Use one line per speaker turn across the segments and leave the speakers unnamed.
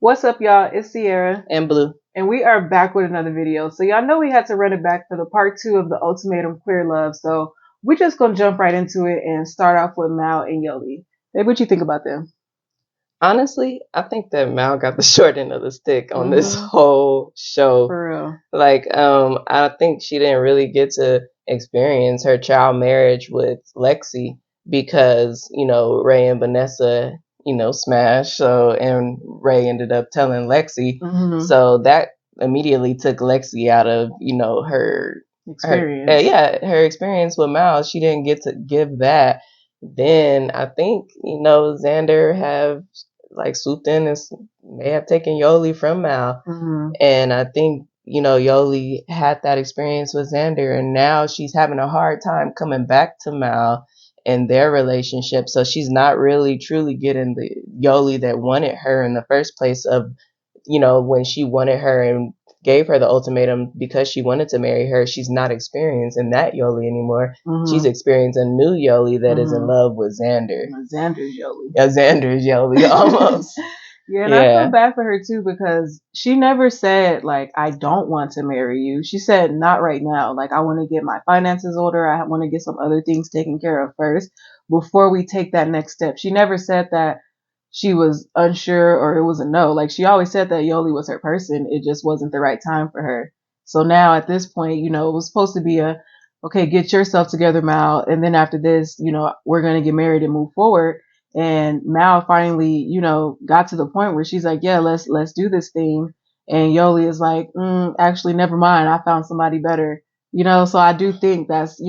What's up, y'all? It's Sierra.
And Blue.
And we are back with another video. So y'all know we had to run it back for the part 2 of the Ultimatum Queer Love. So we're just going to jump right into it and start off with Mal and Yoly. Hey, what you think about them?
Honestly, I think that Mal got the short end of the stick on this whole show.
For real.
Like, I think she didn't really get to experience her child marriage with Lexi because, Rae and Vanessa, smashed. So, and Rae ended up telling Lexi. So that immediately took Lexi out of, her
experience.
Her experience with Mal. She didn't get to give that. Then I think, Xander have like swooped in and may have taken Yoly from Mal. And I think, Yoly had that experience with Xander, and now she's having a hard time coming back to Mal and their relationship. So she's not really truly getting the Yoly that wanted her in the first place of, when she wanted her and gave her the ultimatum because she wanted to marry her. She's not experiencing that Yoly anymore. She's experiencing a new Yoly that is in love with Xander.
Xander's Yoly.
Xander's Yoly, almost.
Yeah, and I feel bad for her too because she never said like I don't want to marry you. She said not right now. Like I want to get my finances order. I want to get some other things taken care of first before we take that next step. She never said that she was unsure or it was a no. Like she always said that Yoly was her person. It just wasn't the right time for her. So now at this point, it was supposed to be okay, get yourself together, Mal, and then after this, we're gonna get married and move forward. And Mal finally, got to the point where she's like, yeah, let's do this thing. And Yoly is like, actually, never mind. I found somebody better. So I do think that's,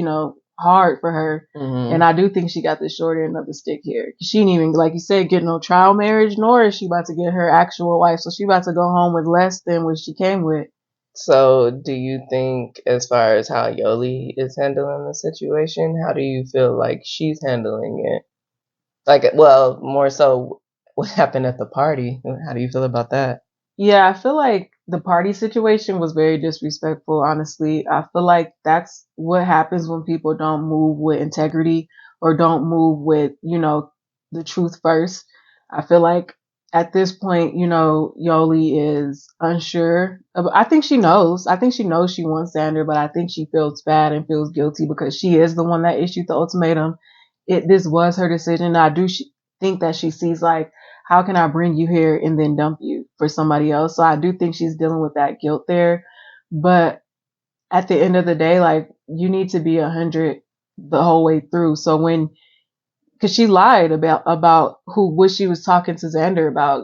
hard for her. And I do think she got the short end of the stick here. She didn't even, like you said, get no trial marriage, nor is she about to get her actual wife. So she about to go home with less than what she came with.
So do you think, as far as how Yoly is handling the situation, how do you feel like she's handling it? Like, well, more so what happened at the party. How do you feel about that?
Yeah, I feel like the party situation was very disrespectful, honestly. I feel like that's what happens when people don't move with integrity or don't move with, the truth first. I feel like at this point, Yoly is unsure. I think she knows. I think she knows she wants Xander, but I think she feels bad and feels guilty because she is the one that issued the ultimatum. This was her decision. I do think that she sees like, how can I bring you here and then dump you for somebody else? So I do think she's dealing with that guilt there. But at the end of the day, like you need to be 100 the whole way through. So because she lied about what she was talking to Xander about,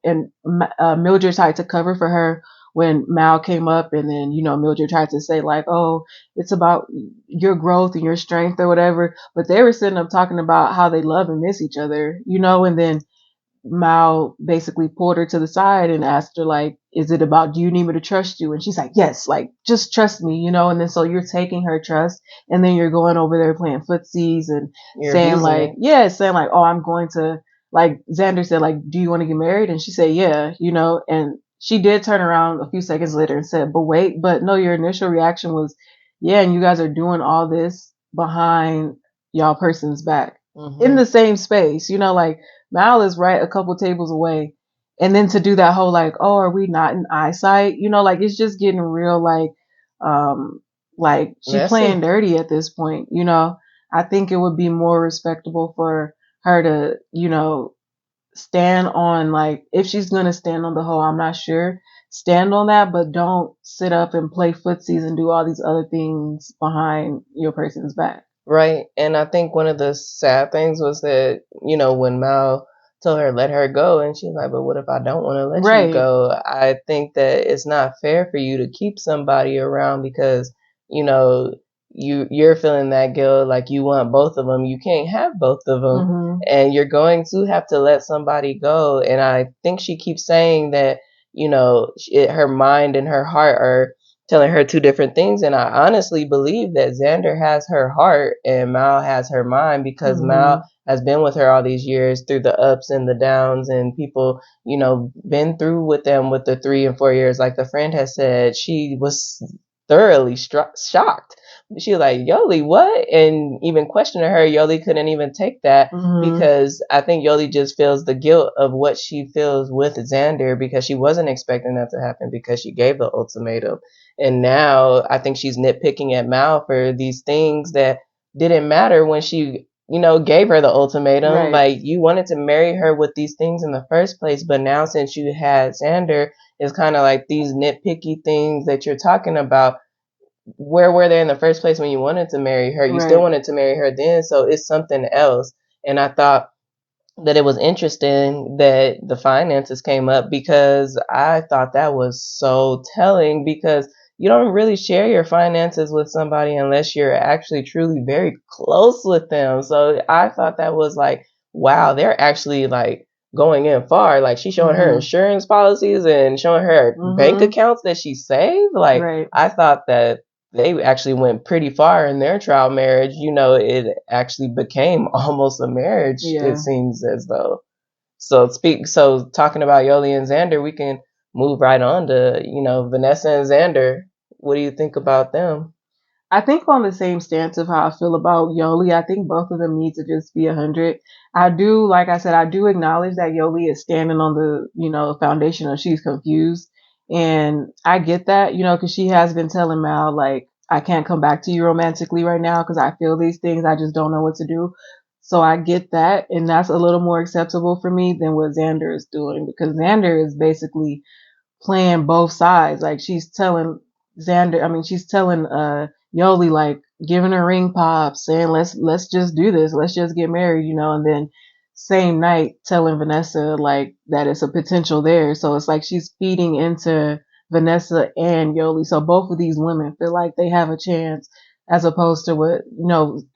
and Mildred tried to cover for her when Mal came up, and then Mildred tried to say like, oh, it's about your growth and your strength or whatever, but they were sitting up talking about how they love and miss each other, and then Mal basically pulled her to the side and asked her like, is it about, do you need me to trust you? And she's like, yes, like just trust me, and then so you're taking her trust and then you're going over there playing footsies and saying like, oh, I'm going to, like Xander said, like, do you want to get married? And she said, yeah, and she did turn around a few seconds later and said, but wait, but no, your initial reaction was, yeah, and you guys are doing all this behind y'all person's back in the same space, like Mal is right a couple tables away. And then to do that whole like, oh, are we not in eyesight? Like it's just getting real like she playing dirty at this point, I think it would be more respectable for her to, stand on like if she's gonna stand on the whole, I'm not sure, stand on that, but don't sit up and play footsies and do all these other things behind your person's back.
Right. And I think one of the sad things was that, when Mal told her, let her go, and she's like, but what if I don't want to let you go? I think that it's not fair for you to keep somebody around because, you're feeling that guilt, like you want both of them. You can't have both of them. And you're going to have to let somebody go. And I think she keeps saying that, her mind and her heart are telling her two different things, and I honestly believe that Xander has her heart and Mal has her mind because Mal has been with her all these years through the ups and the downs, and people, been through with them with the 3 and 4 years. Like the friend has said, she was thoroughly shocked she was like, Yoly, what? And even questioning her, Yoly couldn't even take that because I think Yoly just feels the guilt of what she feels with Xander because she wasn't expecting that to happen because she gave the ultimatum. And now I think she's nitpicking at Mal for these things that didn't matter when she, gave her the ultimatum. Right. Like, you wanted to marry her with these things in the first place, but now since you had Xander, it's kind of like these nitpicky things that you're talking about. Where were they in the first place when you wanted to marry her? You still wanted to marry her then, so it's something else. And I thought that it was interesting that the finances came up because I thought that was so telling because you don't really share your finances with somebody unless you're actually truly very close with them. So I thought that was like, wow, they're actually like going in far. Like she's showing her insurance policies and showing her bank accounts that she saved. Like I thought that they actually went pretty far in their trial marriage. It actually became almost a marriage, it seems as though. So talking about Yoly and Xander, we can move right on to, Vanessa and Xander. What do you think about them?
I think on the same stance of how I feel about Yoly, I think both of them need to just be 100. I do, like I said, I do acknowledge that Yoly is standing on the, foundation of she's confused. And I get that, because she has been telling Mal, like, I can't come back to you romantically right now because I feel these things. I just don't know what to do. So I get that. And that's a little more acceptable for me than what Xander is doing because Xander is basically playing both sides. Like she's telling Yoly, like giving her ring pops, saying let's just do this, let's just get married, and then same night telling Vanessa like that it's a potential there. So it's like she's feeding into Vanessa and Yoly. So both of these women feel like they have a chance as opposed to what,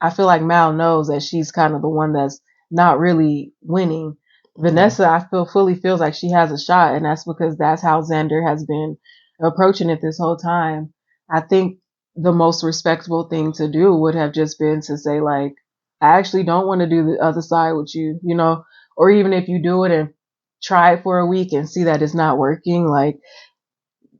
I feel like Mal knows that she's kind of the one that's not really winning. Vanessa, I fully feels like she has a shot, and that's because that's how Xander has been approaching it this whole time. I think the most respectable thing to do would have just been to say, like, I actually don't want to do the other side with you, or even if you do it and try it for a week and see that it's not working, like,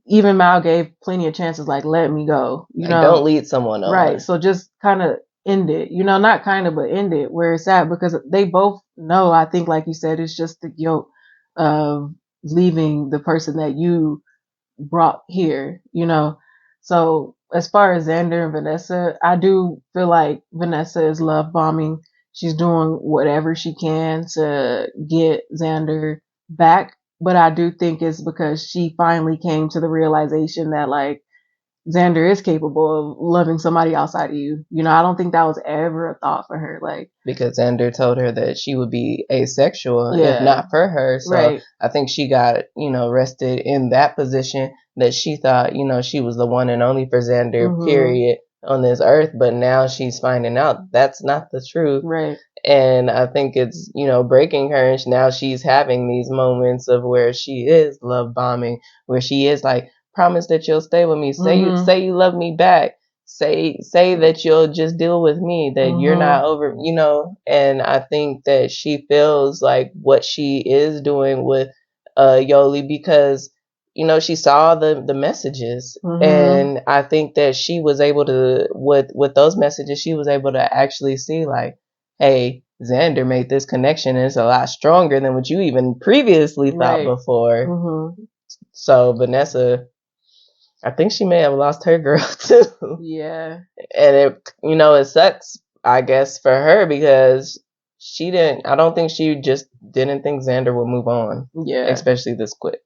even Mal gave plenty of chances, like, let me go,
don't lead someone on.
Right. So just kind of end it, not kind of, but end it where it's at because they both know, I think, like you said, it's just the guilt of leaving the person that you brought here, So as far as Xander and Vanessa, I do feel like Vanessa is love bombing. She's doing whatever she can to get Xander back. But I do think it's because she finally came to the realization that like Xander is capable of loving somebody outside of you. I don't think that was ever a thought for her. Like
because Xander told her that she would be asexual if not for her. So I think she got, rested in that position that she thought, she was the one and only for Xander, period, on this earth. But now she's finding out that's not the truth.
Right.
And I think it's, breaking her. And now she's having these moments of where she is love bombing, where she is like, promise that you'll stay with me. Say you love me back. Say that you'll just deal with me, that you're not over, and I think that she feels like what she is doing with Yoly because, she saw the messages and I think that she was able to, with those messages, she was able to actually see like, hey, Xander made this connection and it's a lot stronger than what you even previously thought before. So Vanessa, I think she may have lost her girl too.
Yeah.
And it sucks, I guess, for her because I don't think she just didn't think Xander would move on.
Yeah.
Especially this quick.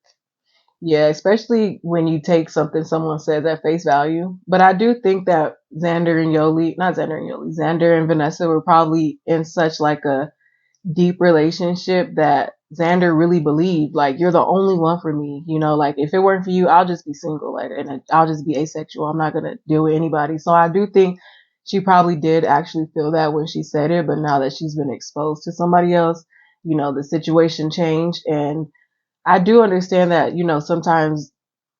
Yeah, especially when you take something someone says at face value. But I do think that Xander and Vanessa were probably in such like a deep relationship that Xander really believed like you're the only one for me, like if it weren't for you, I'll just be single, like, and I'll just be asexual. I'm not gonna deal with anybody. So I do think she probably did actually feel that when she said it, but now that she's been exposed to somebody else, the situation changed. And I do understand that, sometimes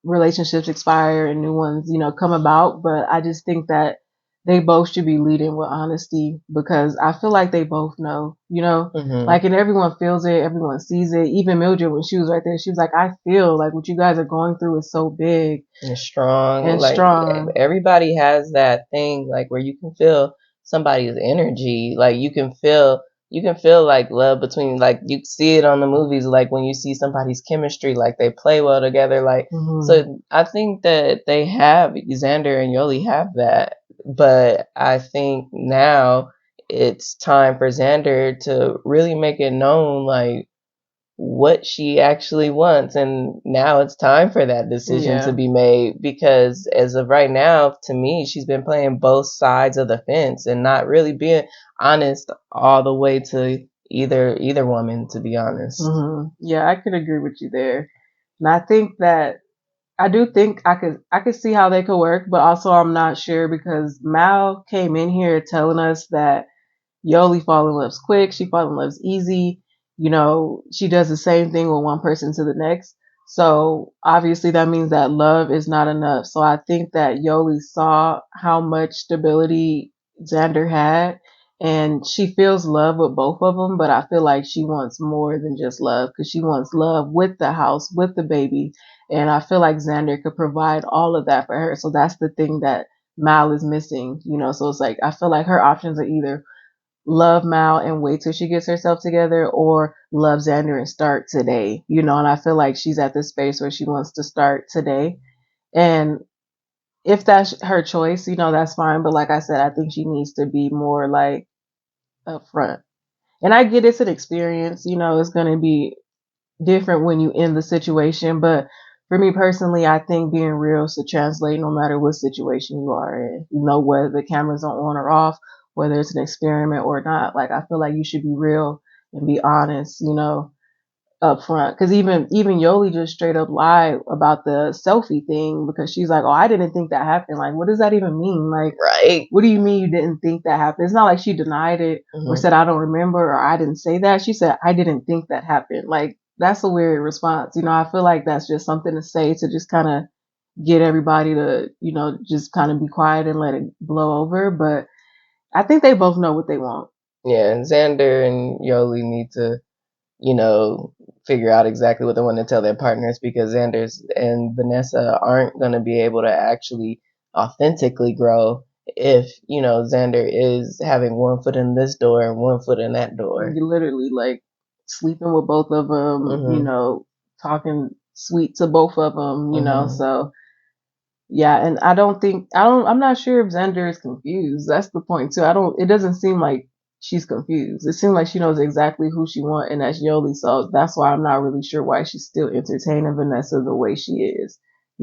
relationships expire and new ones, come about, but I just think that they both should be leading with honesty, because I feel like they both know, like, and everyone feels it, everyone sees it. Even Mildred, when she was right there, she was like, I feel like what you guys are going through is so big
and strong.
and
like,
strong.
Everybody has that thing, like, where you can feel somebody's energy. Like, you can feel like love between, like, you see it on the movies, like when you see somebody's chemistry, like they play well together. Like, so I think that they have, Xander and Yoly have that. But I think now it's time for Xander to really make it known, like, what she actually wants. And now it's time for that decision to be made, because as of right now, to me, she's been playing both sides of the fence and not really being honest all the way to either woman, to be honest.
Yeah, I could agree with you there. And I think that I do think I could see how they could work, but also I'm not sure, because Mal came in here telling us that Yoly fall in love quick, she fall in love easy. She does the same thing with one person to the next. So obviously that means that love is not enough. So I think that Yoly saw how much stability Xander had, and she feels love with both of them, but I feel like she wants more than just love, because she wants love with the house, with the baby. And I feel like Xander could provide all of that for her. So that's the thing that Mal is missing, so it's like, I feel like her options are either love Mal and wait till she gets herself together, or love Xander and start today, and I feel like she's at this space where she wants to start today. And if that's her choice, that's fine. But like I said, I think she needs to be more like upfront. And I get it's an experience, it's going to be different when you in the situation. But for me personally, I think being real should translate no matter what situation you are in. Whether the cameras are on or off, whether it's an experiment or not. Like, I feel like you should be real and be honest, up front. Because even Yoly just straight up lied about the selfie thing, because she's like, oh, I didn't think that happened. Like, what does that even mean? Like,
right,
what do you mean you didn't think that happened? It's not like she denied it or said, I don't remember, or I didn't say that. She said, I didn't think that happened. Like, that's a weird response. I feel like that's just something to say to just kind of get everybody to, just kind of be quiet and let it blow over. But I think they both know what they want.
Yeah, and Xander and Yoly need to, figure out exactly what they want to tell their partners, because Xander's and Vanessa aren't going to be able to actually authentically grow if, Xander is having one foot in this door and one foot in that door.
You literally, like, sleeping with both of them, talking sweet to both of them, so yeah. And I'm not sure if Xander is confused. That's the point too. It doesn't seem like she's confused. It seems like she knows exactly who she wants, and that's Yoly. So that's why I'm not really sure why she's still entertaining Vanessa the way she is.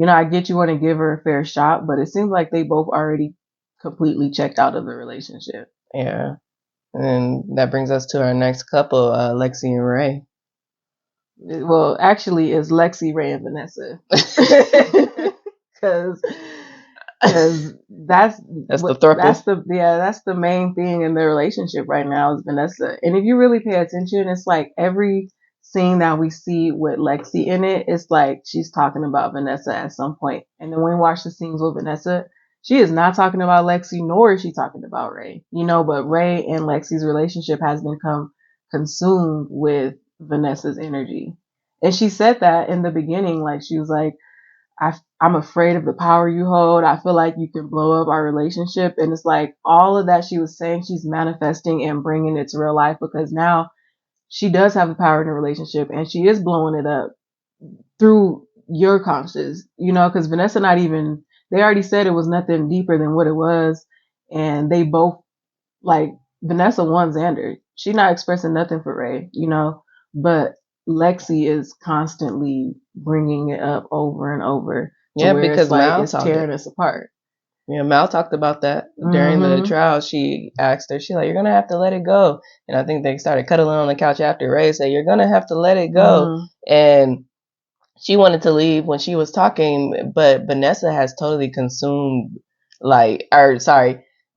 I get you want to give her a fair shot, but it seems like they both already completely checked out of the relationship.
Yeah. And that brings us to our next couple, Lexi and Rae.
Well, actually, it's Lexi, Rae, and Vanessa. Because that's the main thing in their relationship right now is Vanessa. And if you really pay attention, it's like every scene that we see with Lexi in it, it's like she's talking about Vanessa at some point. And then when we watch the scenes with Vanessa, she is not talking about Lexi, nor is she talking about Rae. But Rae and Lexi's relationship has become consumed with Vanessa's energy. And she said that in the beginning, like, she was like, I'm afraid of the power you hold. I feel like you can blow up our relationship. And it's like all of that she was saying, she's manifesting and bringing it to real life, because now she does have the power in the relationship and she is blowing it up through your conscious, because Vanessa they already said it was nothing deeper than what it was. And they both, like, Vanessa wants Xander. She's not expressing nothing for Rae, but Lexi is constantly bringing it up over and over.
Yeah, because Mal
it's tearing us apart.
Yeah, Mal talked about that during the trial. She asked her, she's like, you're going to have to let it go. And I think they started cuddling on the couch after Rae said, you're going to have to let it go. And she wanted to leave when she was talking, but Vanessa has totally consumed,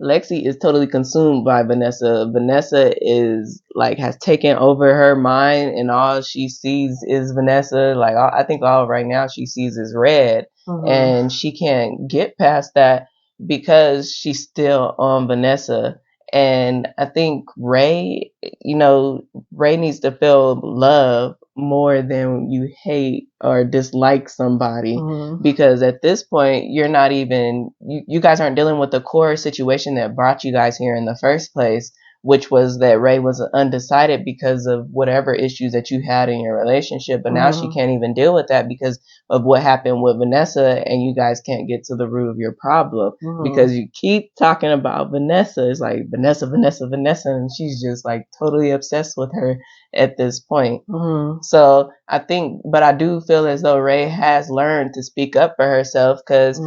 Lexi is totally consumed by Vanessa. Vanessa is has taken over her mind, and all she sees is Vanessa. I think all right now she sees is red, and she can't get past that. because she's still on Vanessa. And I think Rae, Rae needs to feel love more than you hate or dislike somebody. Because at this point, you're not even, you guys aren't dealing with the core situation that brought you guys here in the first place, which was that Rae was undecided because of whatever issues that you had in your relationship. But now she can't even deal with that because of what happened with Vanessa, and you guys can't get to the root of your problem because you keep talking about Vanessa. It's like Vanessa, and she's just like totally obsessed with her at this point. So I think, but I do feel as though Rae has learned to speak up for herself, because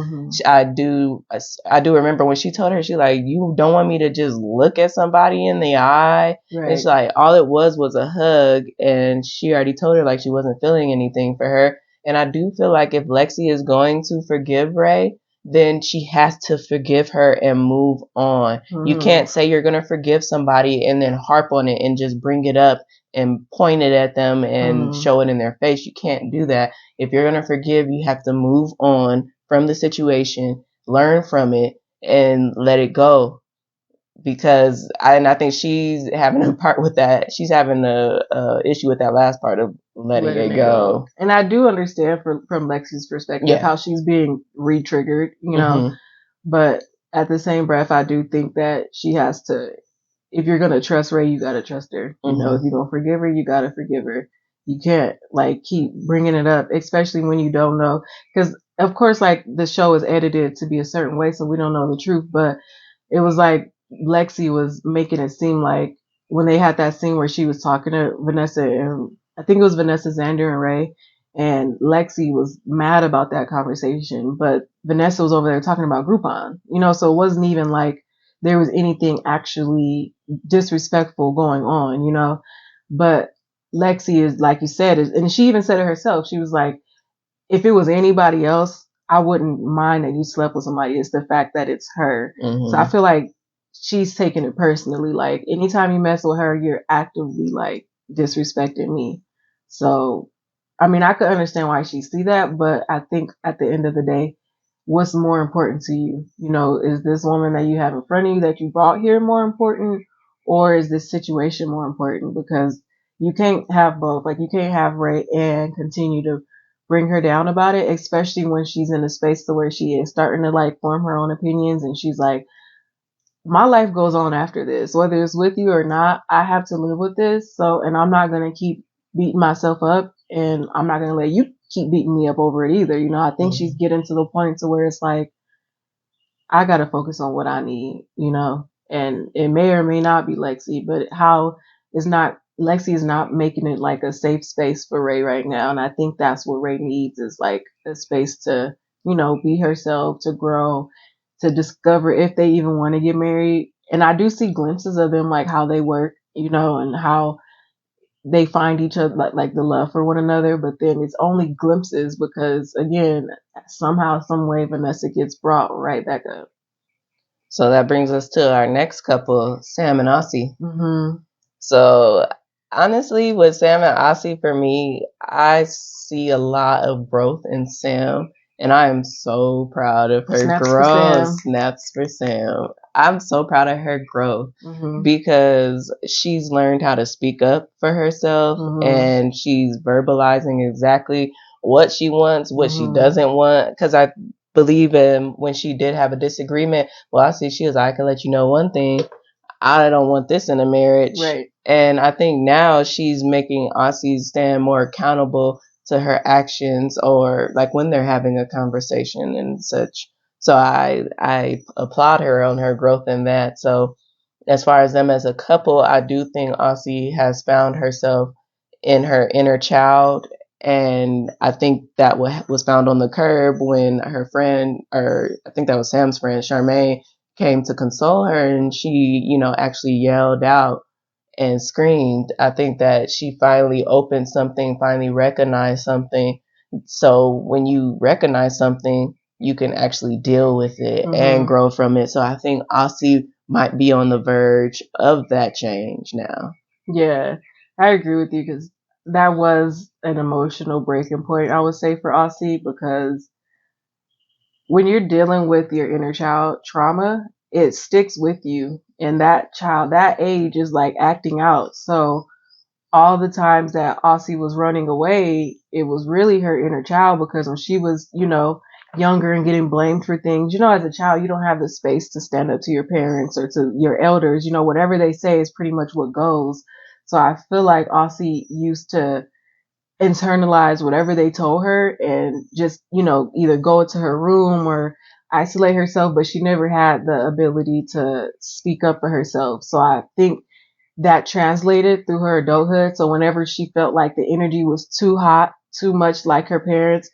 I do remember when she told her, she like, you don't want me to just look at somebody in the eye. Right. And she's like, all it was a hug, and she already told her like she wasn't feeling anything for her. And I do feel like if Lexi is going to forgive Rae, then she has to forgive her and move on. You can't say you're going to forgive somebody and then harp on it and just bring it up and point it at them and show it in their face. You can't do that. If you're going to forgive, you have to move on from the situation, learn from it, and let it go. Because I think she's having a part with that. She's having a issue with that last part of letting it go.
And I do understand from Lexi's perspective how she's being re-triggered, you know. But at the same breath, I do think that she has to, if you're gonna trust Rae, you gotta trust her. You know, if you're gonna forgive her, you gotta forgive her. You can't like keep bringing it up, especially when you don't know. Because of course, like the show is edited to be a certain way, so we don't know the truth. But it was like Lexi was making it seem like when they had that scene where she was talking to Vanessa, and I think it was Vanessa Xander and Rae, and Lexi was mad about that conversation, but Vanessa was over there talking about Groupon, you know, so it wasn't even like there was anything actually disrespectful going on, you know. But Lexi is, like you said, and she even said it herself. She was like, if it was anybody else, I wouldn't mind that you slept with somebody. It's the fact that it's her. So I feel like she's taking it personally. Like anytime you mess with her, you're actively like disrespecting me. So, I mean, I could understand why she see that, but I think at the end of the day, what's more important to you? You know, is this woman that you have in front of you that you brought here more important, or is this situation more important? Because you can't have both. Like you can't have Rae and continue to bring her down about it, especially when she's in a space to where she is starting to like form her own opinions, and she's like, my life goes on after this, whether it's with you or not. I have to live with this. So, and I'm not going to keep beating myself up, and I'm not going to let you keep beating me up over it either. You know, I think she's getting to the point to where it's like, I got to focus on what I need, you know, and it may or may not be Lexi, but how is not, Lexi is not making it like a safe space for Rae right now. And I think that's what Rae needs, is like a space to, you know, be herself, to grow, to discover if they even want to get married. And I do see glimpses of them, like how they work, you know, and how they find each other, like the love for one another. But then it's only glimpses because, again, somehow, some way, Vanessa gets brought right back up.
So that brings us to our next couple, Sam and Aussie. So honestly, with Sam and Aussie, for me, I see a lot of growth in Sam, and I am so proud of her growth. Snaps for Sam. I'm so proud of her growth because she's learned how to speak up for herself, and she's verbalizing exactly what she wants, what she doesn't want. Because I believe in when she did have a disagreement, well, I see she was like, I can let you know one thing. I don't want this in a marriage. Right. And I think now she's making Aussie stand more accountable to her actions, or like when they're having a conversation and such. So I applaud her on her growth in that. So as far as them as a couple, I do think Aussie has found herself in her inner child. And I think that was found on the curb when her friend, or I think that was Sam's friend, Charmaine, came to console her, and she, actually yelled out and screamed. I think that she finally opened something, finally recognized something. So when you recognize something, you can actually deal with it and grow from it. So I think Aussie might be on the verge of that change now.
Yeah, I agree with you, because that was an emotional breaking point, I would say, for Aussie, because when you're dealing with your inner child trauma, it sticks with you. And that child, that age is like acting out. So all the times that Aussie was running away, it was really her inner child, because when she was, younger and getting blamed for things, as a child, you don't have the space to stand up to your parents or to your elders. Whatever they say is pretty much what goes. So I feel like Aussie used to internalize whatever they told her and just, either go into her room or isolate herself, but she never had the ability to speak up for herself. So I think that translated through her adulthood. So whenever she felt like the energy was too hot, too much like her parents,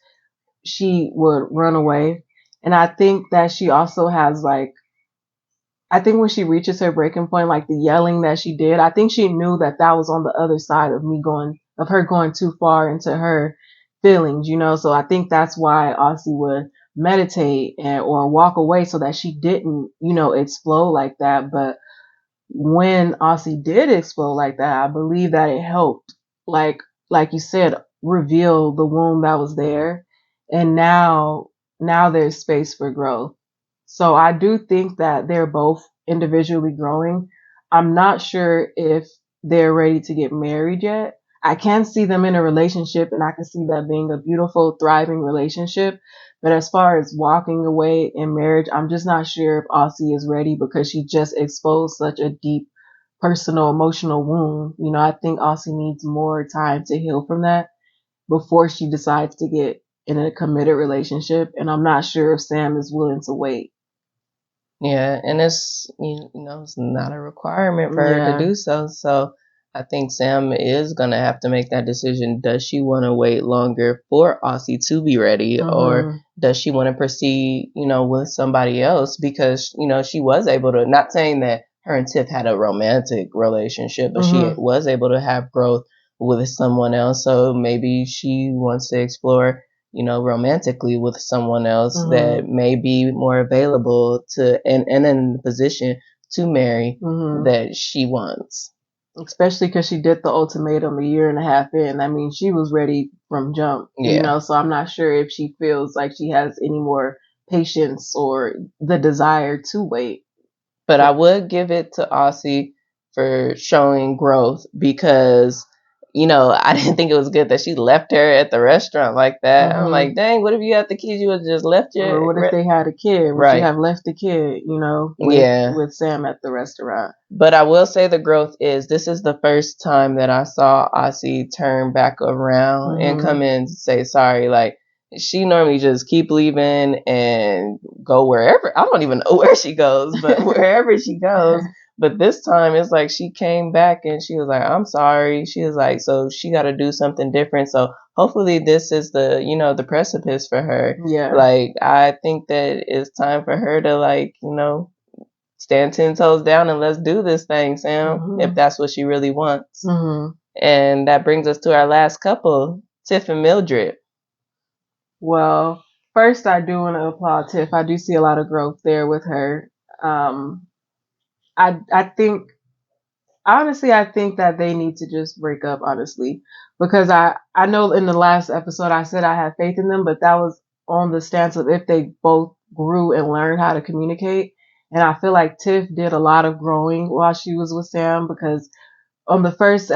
she would run away. And I think that she also has like, I think when she reaches her breaking point, like the yelling that she did, I think she knew that that was on the other side of her going too far into her feelings, So I think that's why Aussie would meditate or walk away so that she didn't, explode like that. But when Aussie did explode like that, I believe that it helped, like you said, reveal the wound that was there, and now there's space for growth. So I do think that they're both individually growing. I'm not sure if they're ready to get married yet. I can see them in a relationship, and I can see that being a beautiful, thriving relationship. But as far as walking away in marriage, I'm just not sure if Aussie is ready, because she just exposed such a deep personal, emotional wound. I think Aussie needs more time to heal from that before she decides to get in a committed relationship. And I'm not sure if Sam is willing to wait.
Yeah, and it's it's not a requirement for her to do so. So I think Sam is gonna have to make that decision. Does she want to wait longer for Aussie to be ready, or does she want to proceed, with somebody else? Because she was able to. Not saying that her and Tiff had a romantic relationship, but she was able to have growth with someone else. So maybe she wants to explore romantically with someone else that may be more available to and in the position to marry that she wants.
Especially because she did the ultimatum a year and a half in. I mean, she was ready from jump, so I'm not sure if she feels like she has any more patience or the desire to wait.
But I would give it to Aussie for showing growth, because I didn't think it was good that she left her at the restaurant like that. I'm like, dang, what if you had the kids? You would have just left your.
Or what if they had a kid? Would you have left the kid, with Sam at the restaurant?
But I will say the growth is, this is the first time that I saw Aussie turn back around and come in and say sorry. Like, she normally just keep leaving and go wherever. I don't even know where she goes, but wherever she goes. But this time it's like she came back and she was like, I'm sorry. She was like, so she got to do something different. So hopefully this is the, the precipice for her.
Yeah.
Like, I think that it's time for her to, like, stand 10 toes down and let's do this thing, Sam, if that's what she really wants. And that brings us to our last couple, Tiff and Mildred.
Well, first I do want to applaud Tiff. I do see a lot of growth there with her. I think, honestly, I think that they need to just break up, honestly, because I know in the last episode I said I had faith in them, but that was on the stance of if they both grew and learned how to communicate. And I feel like Tiff did a lot of growing while she was with Sam, because on the first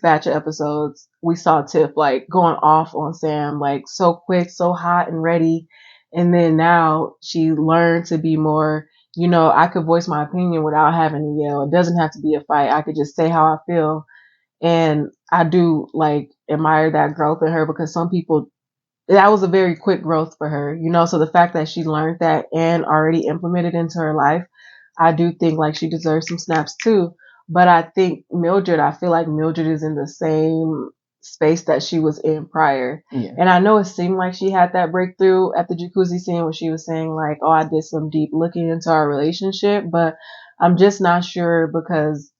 batch of episodes, we saw Tiff like going off on Sam, like so quick, so hot and ready. And then now she learned to be more, I could voice my opinion without having to yell. It doesn't have to be a fight. I could just say how I feel. And I do like admire that growth in her, because some people, that was a very quick growth for her, so the fact that she learned that and already implemented into her life, I do think like she deserves some snaps too. But I think I feel like Mildred is in the same space that she was in prior. Yeah. And I know it seemed like she had that breakthrough at the jacuzzi scene when she was saying like, oh, I did some deep looking into our relationship, but I'm just not sure, because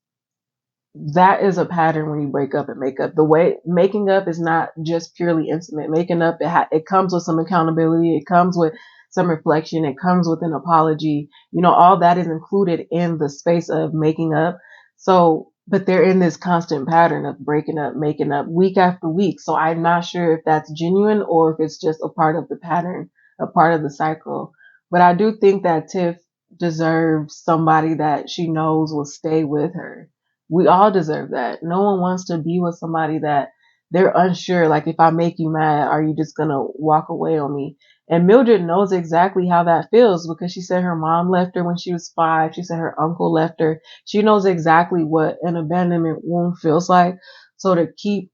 that is a pattern when you break up and make up. The way making up is not just purely intimate. Making up, it comes with some accountability. It comes with some reflection. It comes with an apology. All that is included in the space of making up. So, but they're in this constant pattern of breaking up, making up week after week. So I'm not sure if that's genuine or if it's just a part of the pattern a part of the cycle. But I do think that Tiff deserves somebody that she knows will stay with her. We all deserve that. No one wants to be with somebody that they're unsure. Like, if I make you mad, are you just gonna walk away on me? And Mildred knows exactly how that feels because she said her mom left her when she was 5. She said her uncle left her. She knows exactly what an abandonment wound feels like. So to keep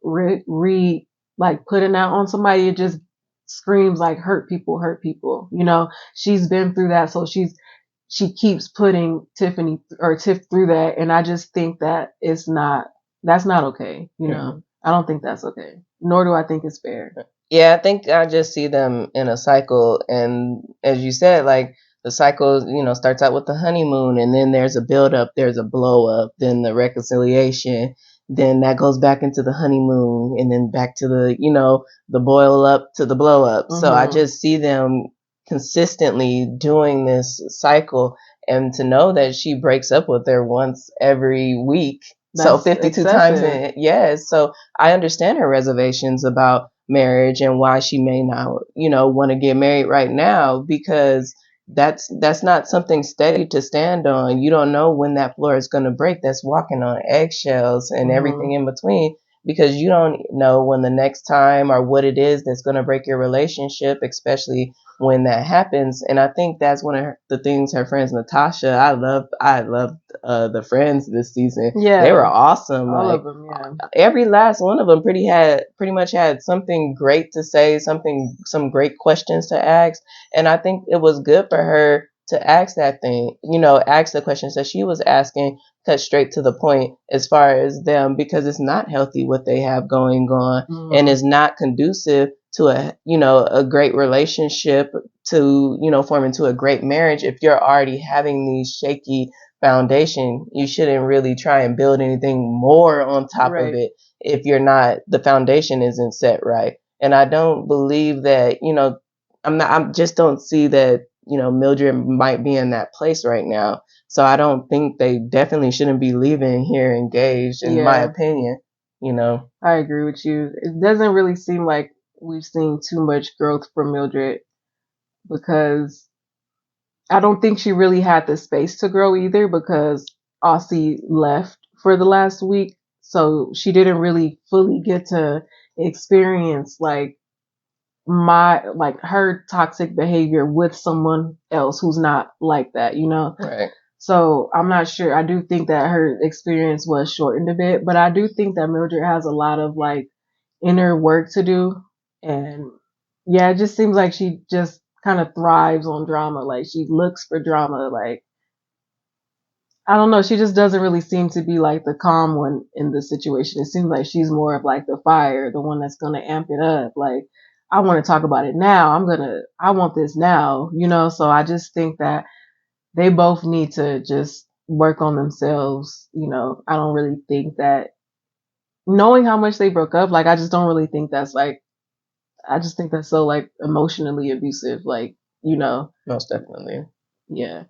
like putting that on somebody, it just screams like hurt people. You know, she's been through that, so she keeps putting Tiff through that, and I just think that that's not okay. You know, I don't think that's okay. Nor do I think it's fair.
Yeah, I think I just see them in a cycle, and as you said, like the cycle, starts out with the honeymoon, and then there's a build up, there's a blow up, then the reconciliation, then that goes back into the honeymoon, and then back to the boil up to the blow up. Mm-hmm. So I just see them consistently doing this cycle, and to know that she breaks up with her once every week, so 52 times yes. So I understand her reservations about marriage and why she may not, want to get married right now, because that's not something steady to stand on. You don't know when that floor is going to break. That's walking on eggshells and everything in between, because you don't know when the next time or what it is that's going to break your relationship, especially when that happens. And I think that's one of the things her friends, Natasha, I loved the friends this season. Yeah, they were awesome. All of them, yeah. Every last one of them pretty much had something great to say, some great questions to ask. And I think it was good for her to ask that thing, ask the questions that she was asking, cut straight to the point as far as them, because it's not healthy what they have going on, and is not conducive to a great relationship, to, form into a great marriage. If you're already having these shaky foundation, you shouldn't really try and build anything more on top of it if the foundation isn't set right. And I don't believe that, I just don't see that, Mildred might be in that place right now. So I don't think they definitely shouldn't be leaving here engaged, in my opinion,
I agree with you. It doesn't really seem like we've seen too much growth from Mildred, because I don't think she really had the space to grow either, because Aussie left for the last week. So she didn't really fully get to experience like her toxic behavior with someone else who's not like that,
Right.
So I'm not sure. I do think that her experience was shortened a bit, but I do think that Mildred has a lot of like inner work to do. And yeah, it just seems like she just kind of thrives on drama. Like, she looks for drama. Like, I don't know. She just doesn't really seem to be like the calm one in the situation. It seems like she's more of like the fire, the one that's going to amp it up. Like, I want to talk about it now. I want this now, So I just think that they both need to just work on themselves. I don't really think that, knowing how much they broke up, like, I just don't really think that's like, I just think that's so like emotionally abusive, like,
Most definitely.
Yeah.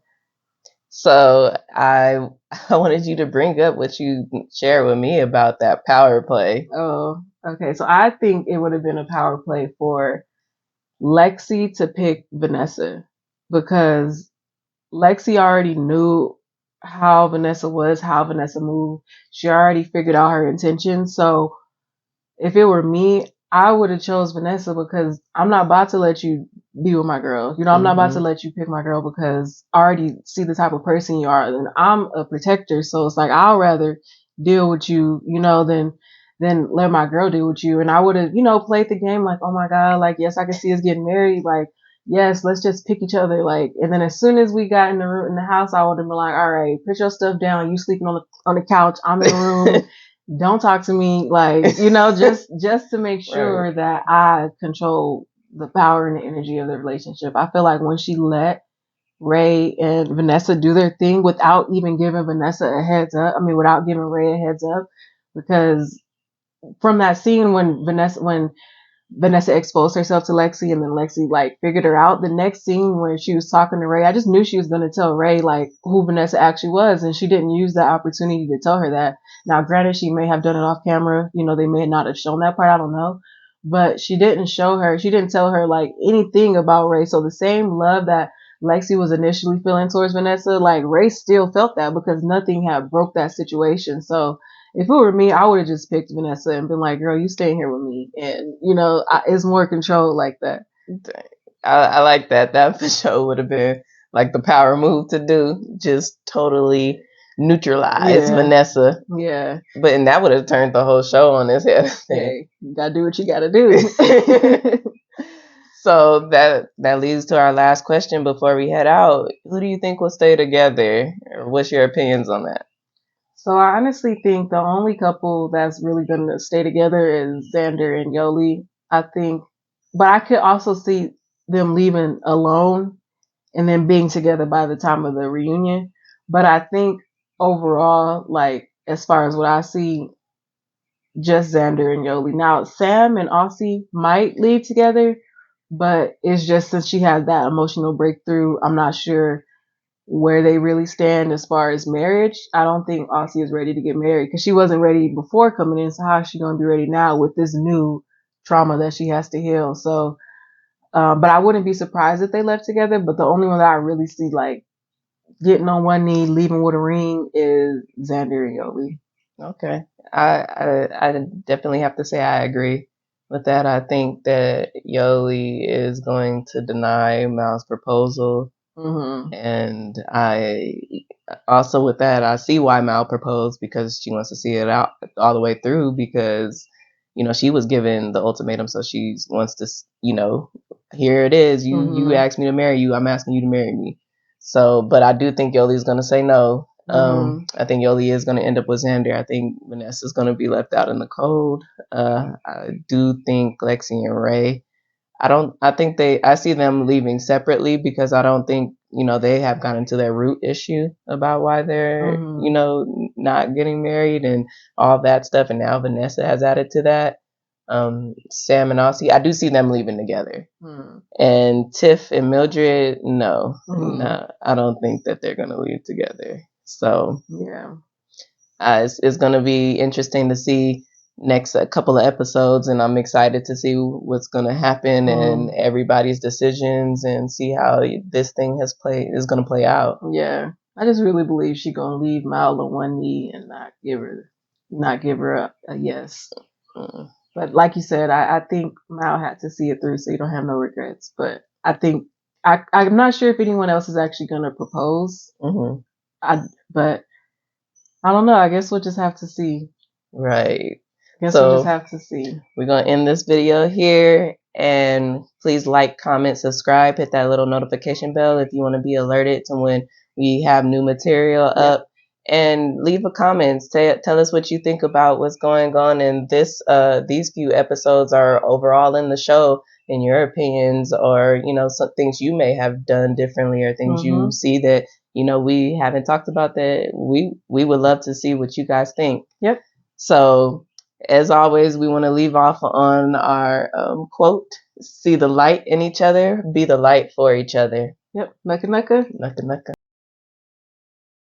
So I wanted you to bring up what you shared with me about that power play.
Oh, okay. So I think it would have been a power play for Lexi to pick Vanessa, because Lexi already knew how Vanessa was, how Vanessa moved. She already figured out her intentions. So if it were me, I would have chose Vanessa, because I'm not about to let you be with my girl. I'm not about to let you pick my girl, because I already see the type of person you are, and I'm a protector. So it's like, I'll rather deal with you, than let my girl deal with you. And I would have, played the game like, oh my God, like, yes, I can see us getting married. Like, yes, let's just pick each other. Like, and then as soon as we got in the house, I would have been like, all right, put your stuff down. You sleeping on the couch. I'm in the room. Don't talk to me, like, just to make sure that I control the power and the energy of the relationship. I feel like when she let Rae and Vanessa do their thing without even giving Vanessa a heads up, without giving Rae a heads up, because from that scene when Vanessa exposed herself to Lexi, and then Lexi like figured her out, the next scene where she was talking to Rae, I just knew she was going to tell Rae like who Vanessa actually was, and she didn't use that opportunity to tell her that. Now, granted, she may have done it off camera, they may not have shown that part, I don't know, but she didn't tell her like anything about Rae. So the same love that Lexi was initially feeling towards Vanessa, like Rae still felt that because nothing had broke that situation. So if it were me, I would have just picked Vanessa and been like, girl, you staying here with me. And, it's more control like that.
I like that. That for sure would have been like the power move to do. Just totally neutralize Vanessa.
Yeah.
And that would have turned the whole show on its head.
Hey, you gotta do what you gotta do.
So that leads to our last question before we head out. Who do you think will stay together? Or what's your opinions on that?
So I honestly think the only couple that's really gonna stay together is Xander and Yoly. I think, but I could also see them leaving alone and then being together by the time of the reunion. But I think overall, like as far as what I see, just Xander and Yoly. Now Sam and Aussie might leave together, but it's just since she has that emotional breakthrough, I'm not sure where they really stand as far as marriage. I don't think Aussie is ready to get married because she wasn't ready before coming in. So how is she going to be ready now with this new trauma that she has to heal? So, but I wouldn't be surprised if they left together. But the only one that I really see like getting on one knee, leaving with a ring is Xander and Yoly.
Okay. I definitely have to say I agree with that. I think that Yoly is going to deny Mal's proposal. Mm-hmm. And I also with that, I see why Mal proposed because she wants to see it out all the way through because, she was given the ultimatum. So she wants to, here it is. You asked me to marry you. I'm asking you to marry me. So, but I do think Yoly's going to say no. I think Yoly is going to end up with Xander. I think Vanessa's going to be left out in the cold. I do think Lexi and Rae, I see them leaving separately because I don't think, they have gotten to their root issue about why they're, not getting married and all that stuff. And now Vanessa has added to that. Sam and Aussie, I do see them leaving together. And Tiff and Mildred, no, I don't think that they're going to leave together. So yeah, it's going to be interesting to see next couple of episodes, and I'm excited to see what's going to happen and everybody's decisions and see how this thing is going to play out. Yeah,
I just really believe she's going to leave Mal on one knee and not give her a yes. But like you said, I think Mal had to see it through so you don't have no regrets. But I think I'm not sure if anyone else is actually going to propose. But I don't know. I guess we'll just have to see.
Right.
Guess we'll just have to see.
We're going to end this video here. And please like, comment, subscribe, hit that little notification bell if you want to be alerted to when we have new material up. And leave a comment. Tell us what you think about what's going on in these few episodes are overall in the show, in your opinions, or, some things you may have done differently or things you see that, we haven't talked about that we would love to see what you guys think. Yep. So as always, we want to leave off on our quote, see the light in each other, be the light for each other.
Yep. Naka naka.
Naka naka.